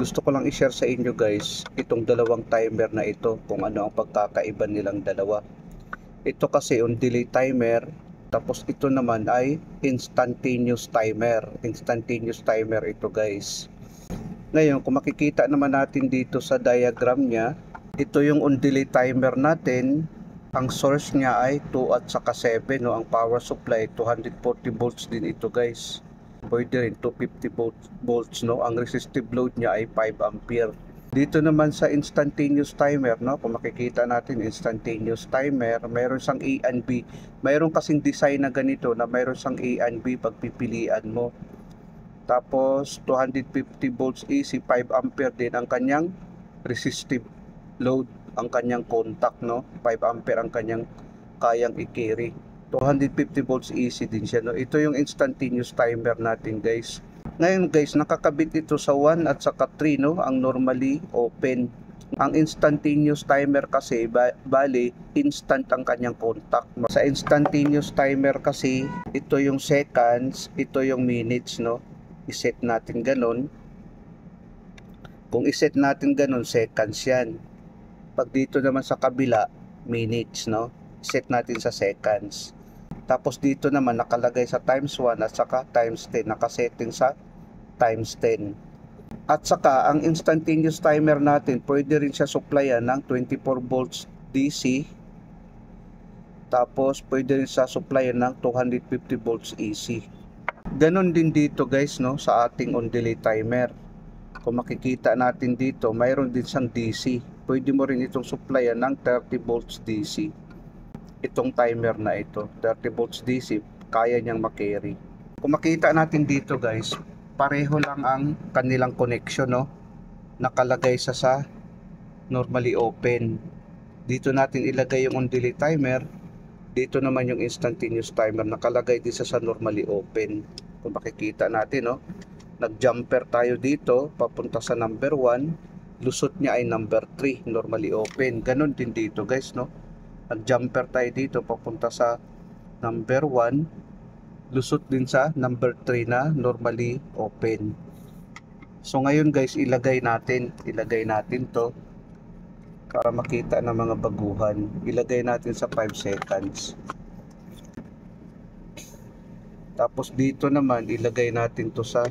Gusto ko lang i-share sa inyo guys, itong dalawang timer na ito, kung ano ang pagkakaiba nilang dalawa. Ito kasi on delay timer, tapos ito naman ay instantaneous timer. Instantaneous timer ito guys. Ngayon, kung makikita naman natin dito sa diagram niya, ito yung on delay timer natin. Ang source niya ay 2 at saka 7, no? Ang power supply 240 volts din ito guys. Pwede rin 250 volts, no? Ang resistive load niya ay 5 ampere. Dito naman sa instantaneous timer, no? Kung makikita natin instantaneous timer, mayroon siyang A and B. Mayroon kasing design na ganito na mayroon siyang A and B pagpipilian mo. Tapos 250 volts AC, 5 ampere din ang kanyang resistive load, ang kanyang contact, no? 5 ampere ang kanyang kayang i-carry. 250 volts AC din siya, no? Ito yung instantaneous timer natin guys. Ngayon guys, nakakabit ito sa 1 at saka 3, no? Ang normally open. Ang instantaneous timer kasi bali instant ang kanyang contact. Sa instantaneous timer kasi ito yung seconds, ito yung minutes, no? I-set natin ganun. Kung i-set natin ganun, seconds yan. Pag dito naman sa kabila, minutes, no? Set natin sa seconds. Tapos dito naman nakalagay sa times 1 at saka times 10, nakasetting sa times 10. At saka ang instantaneous timer natin, pwede rin siya supplyan ng 24 volts DC. Tapos pwede rin siya supplyan ng 250 volts AC. Ganon din dito guys, no, sa ating on delay timer. Kung makikita natin dito, mayroon din siyang DC. Pwede mo rin itong supplyan ng 30 volts DC. Itong timer na ito, 30 volts DC, kaya niyang makarry. Kung makita natin dito guys, pareho lang ang kanilang connection, no? Nakalagay sa normally open. Dito natin ilagay yung on delay timer. Dito naman yung instantaneous timer, nakalagay din sa normally open. Kung makikita natin, no? Nag-jumper tayo dito, papunta sa number 1. Lusot niya ay number 3, normally open. Ganon din dito guys, no? Nag-jumper tayo dito, papunta sa number 1. Lusot din sa number 3 na normally open. So ngayon guys, ilagay natin to para makita ng mga baguhan. Ilagay natin sa 5 seconds. Tapos dito naman ilagay natin to sa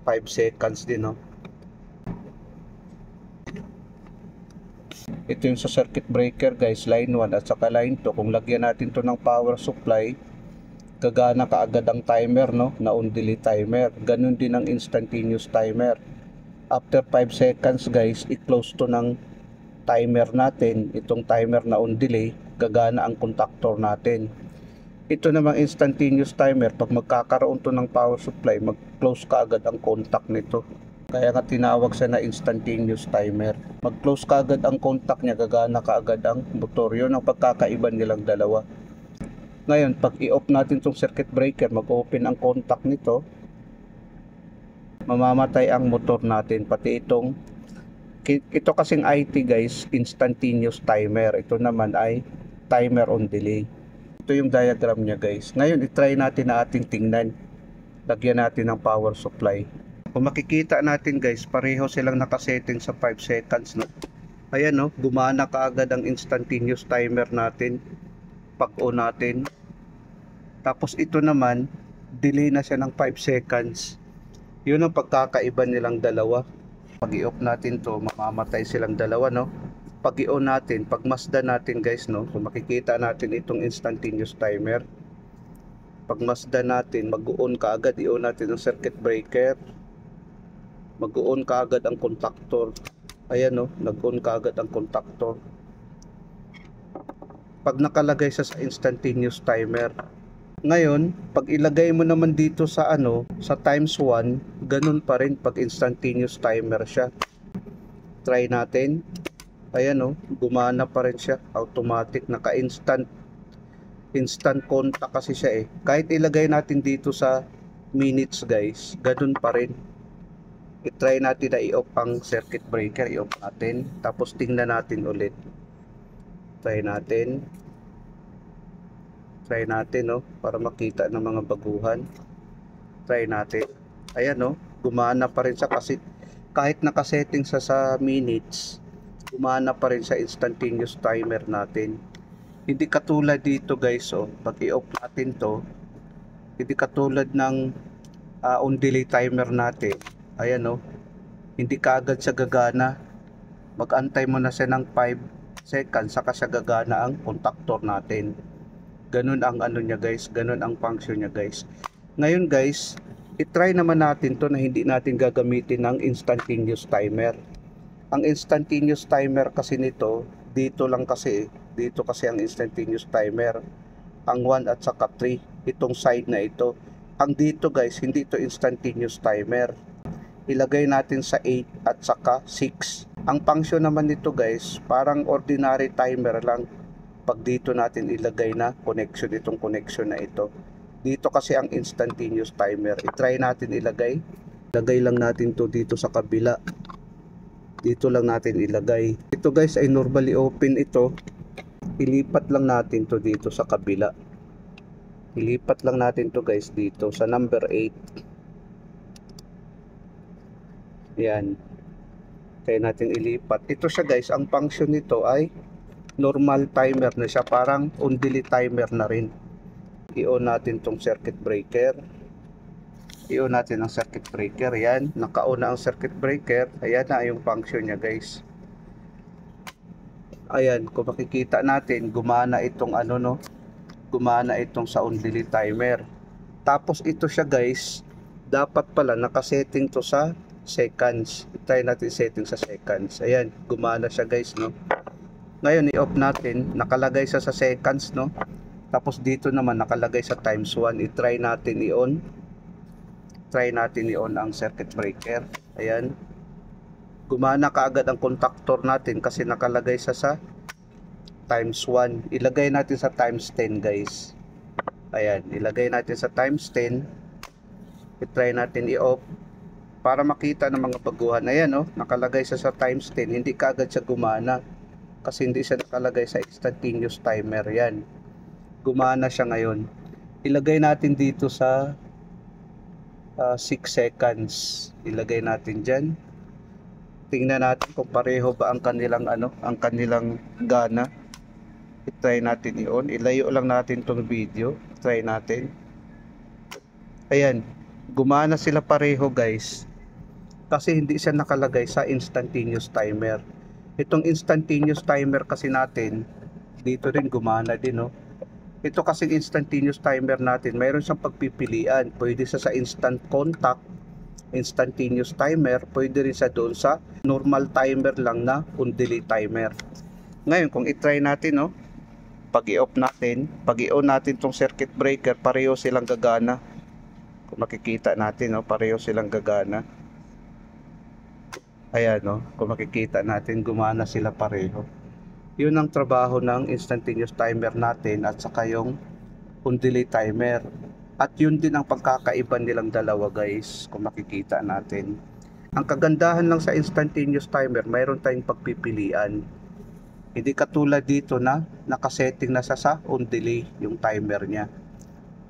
5 seconds din, no? Ito yung sa circuit breaker guys, line 1 at saka line 2. Kung lagyan natin to ng power supply, gagana kaagad ang timer, no? Na on delay timer. Ganun din ang instantaneous timer. After 5 seconds guys, i-close to ng timer natin. Itong timer na on delay, gagana ang contactor natin. Ito namang instantaneous timer, pag magkakaroon to ng power supply, mag-close kaagad ang contact nito. Kaya nga tinawag siya na instantaneous timer. Mag-close kaagad ang contact niya, gagana kaagad ang motor. Yun ang pagkakaiba nilang dalawa. Ngayon, pag i-off natin itong circuit breaker, mag-open ang contact nito, mamamatay ang motor natin. Pati ito kasing IT guys, instantaneous timer. Ito naman ay timer on delay. Ito yung diagram niya guys. Ngayon, i-try natin na ating tingnan. Lagyan natin ng power supply. Kung makikita natin guys, pareho silang nakasetting sa 5 seconds, no? Ayan, no? Gumana kaagad ang instantaneous timer natin pag on natin. Tapos ito naman, delay na siya ng 5 seconds. Yun ang pagkakaiba nilang dalawa. Pag i-off natin to, mamamatay silang dalawa, no? Pag i-on natin, pag masdan natin guys, no? Kung makikita natin itong instantaneous timer, pag masdan natin, mag-on kaagad, i-on natin ang circuit breaker, mag-on kaagad ang contactor. Ayan, no? Nag-on kaagad ang contactor. Pag nakalagay sa instantaneous timer. Ngayon, pag ilagay mo naman dito sa sa times 1, ganun pa rin pag instantaneous timer siya. Try natin. Ayan, no? Gumana pa rin siya. Automatic, naka-instant contact kasi siya eh. Kahit ilagay natin dito sa minutes guys, ganun pa rin. I-try natin na i-off ang circuit breaker. I-off natin. Tapos tingnan natin ulit. Try natin. Try natin, no? Para makita ng mga baguhan. Try natin. Ayan, no? Gumana pa rin siya kasi kahit nakasetting sa minutes, gumana pa rin sa instantaneous timer natin. Hindi katulad dito guys, oh, pag i-off natin to, hindi katulad ng on delay timer natin. Ayan, oh, hindi kaagad siya gagana. Mag-antay mo na siya ng 5 seconds saka siya gagana ang contactor natin. Ganun ang ano niya guys, ganun ang function niya guys. Ngayon guys, i-try naman natin to na hindi natin gagamitin ng instantaneous timer. Ang instantaneous timer kasi nito, dito lang kasi, dito kasi ang instantaneous timer. Ang 1 at saka 3, itong side na ito. Ang dito guys, hindi ito instantaneous timer. Ilagay natin sa 8 at saka 6. Ang function naman nito guys, parang ordinary timer lang. Pag dito natin ilagay na connection, itong connection na ito. Dito kasi ang instantaneous timer. I-try natin ilagay. Ilagay lang natin to dito sa kabila. Dito lang natin ilagay. Ito guys ay normally open ito. Ilipat lang natin to dito sa kabila. Ilipat lang natin to guys dito sa number 8. Yan. Kaya natin ilipat. Ito siya guys, ang function nito ay normal timer na siya. Parang on delay timer na rin. I-on natin tong circuit breaker. I-on natin ang circuit breaker. Yan, naka-on na ang circuit breaker. Ayan na yung function niya guys. Ayan, kung makikita natin, gumana itong ano no. Gumana itong sa on delay timer. Tapos ito siya guys, dapat pala nakasetting to sa seconds. Try natin setting sa seconds. Ayan, gumana siya guys no. Ngayon i-off natin, nakalagay siya sa seconds no. Tapos dito naman nakalagay sa times 1. I-try natin i-on. Try natin i-on ang circuit breaker. Ayan. Gumana kaagad ang contactor natin kasi nakalagay siya sa times 1. Ilagay natin sa times 10 guys. Ayan. Ilagay natin sa times 10. I-try natin i-off. Para makita ng mga baguhan. Ayan oh. Nakalagay siya sa times 10. Hindi kaagad siya gumana. Kasi hindi siya nakalagay sa instantaneous timer. Yan. Gumana siya ngayon. Ilagay natin dito sa 6 seconds. Ilagay natin dyan. Tingnan natin kung pareho ba ang kanilang ang kanilang gana. I-try natin i-on. Ilayo lang natin tong video. Try natin. Ayan. Gumana sila pareho guys. Kasi hindi siya nakalagay sa instantaneous timer. Itong instantaneous timer kasi natin, dito rin gumana din no. Ito kasing instantaneous timer natin, mayroon siyang pagpipilian. Pwede siya sa instant contact, instantaneous timer, pwede rin siya doon sa normal timer lang na on delay timer. Ngayon, kung i-try natin, no, pag i-off natin, pag i-on natin tong circuit breaker, pareho silang gagana. Kung makikita natin, no, pareho silang gagana. Ayan, no, kung makikita natin, gumana sila pareho. Yun ang trabaho ng instantaneous timer natin at saka yung on delay timer. At yun din ang pagkakaiba nilang dalawa guys, kung makikita natin. Ang kagandahan lang sa instantaneous timer, mayroon tayong pagpipilian. Hindi katulad dito na nakasetting na sa on delay yung timer niya.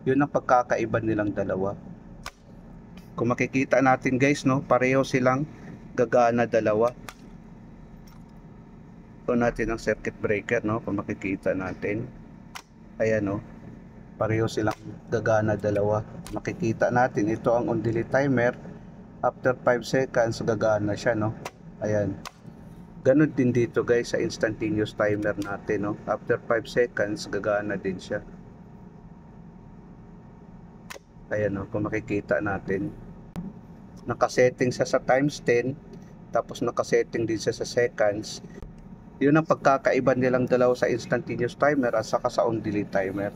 Yun ang pagkakaiba nilang dalawa. Kung makikita natin guys, no, pareho silang gagana dalawa. On natin ang circuit breaker, no, kung makikita natin. Ayan no, pareho silang gagana dalawa. Makikita natin ito ang on delay timer. After 5 seconds gagana siya no. Ayan. Ganun din dito guys sa instantaneous timer natin no. After 5 seconds gagana din siya. Ayan no, kung makikita natin. Nakasetting siya sa times 10. Tapos nakasetting din siya sa seconds. Yun ang pagkakaiba nilang dalawa sa instantaneous timer at saka sa on delay timer.